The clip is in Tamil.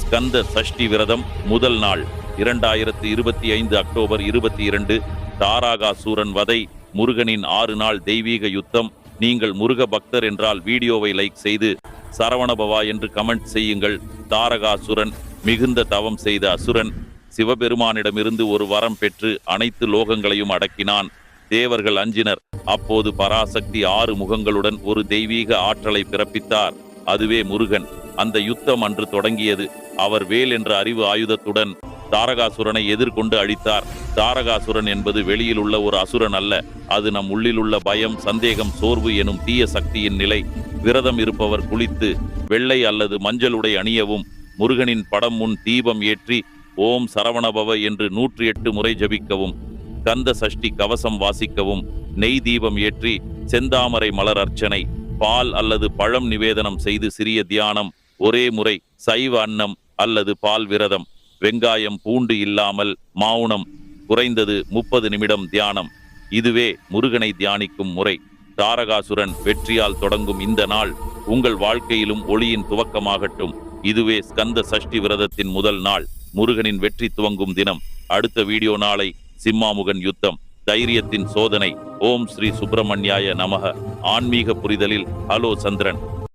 ஸ்கந்த சஷ்டி விரதம் முதல் நாள் 2025 அக்டோபர் 22. தாரகாசூரன் வதை. முருகனின் 6 நாள் தெய்வீக யுத்தம். நீங்கள் முருக பக்தர் என்றால் வீடியோவை லைக் செய்து சரவணபவா என்று கமெண்ட் செய்யுங்கள். தாரகாசுரன் மிகுந்த தவம் செய்த அசுரன். சிவபெருமானிடமிருந்து ஒரு வரம் பெற்று அனைத்து லோகங்களையும் அடக்கினான். தேவர்கள் அஞ்சினர். அப்போது பராசக்தி 6 முகங்களுடன் ஒரு தெய்வீக ஆற்றலை பிறப்பித்தார். அதுவே முருகன். அந்த யுத்தம் அன்று தொடங்கியது. அவர் வேல் என்ற அறிவு ஆயுதத்துடன் தாரகாசுரனை எதிர்கொண்டு அழித்தார். தாரகாசுரன் என்பது வெளியில் உள்ள ஒரு அசுரன் அல்ல. அது நம் உள்ளிலுள்ள பயம், சந்தேகம், சோர்வு எனும் தீய சக்தியின் நிலை. விரதம் இருப்பவர் குளித்து வெள்ளை அல்லது மஞ்சள் உடை அணியவும், முருகனின் படம் முன் தீபம் ஏற்றி ஓம் சரவணபவ என்று 108 முறை ஜபிக்கவும், கந்த சஷ்டி கவசம் வாசிக்கவும், நெய் தீபம் ஏற்றி செந்தாமரை மலர் அர்ச்சனை, பால் அல்லது பழம் நிவேதனம் செய்து சிறிய தியானம். ஒரே முறை சைவ அன்னம் அல்லது பால் விரதம். வெங்காயம் பூண்டு இல்லாமல் மௌனம். குறைந்தது 30 நிமிடம் தியானம். இதுவே முருகனை தியானிக்கும் முறை. தாரகாசுரன் வெற்றியால் தொடங்கும் இந்த நாள் உங்கள் வாழ்க்கையிலும் ஒளியின் துவக்கமாகட்டும். இதுவே ஸ்கந்த சஷ்டி விரதத்தின் முதல் நாள், முருகனின் வெற்றி துவங்கும் தினம். அடுத்த வீடியோ நாளை. சிம்மாமுகன் யுத்தம், தைரியத்தின் சோதனை. ஓம் ஸ்ரீ சுப்பிரமணியாய நமக. ஆன்மீக புரிதலில் ஹலோ சந்திரன்.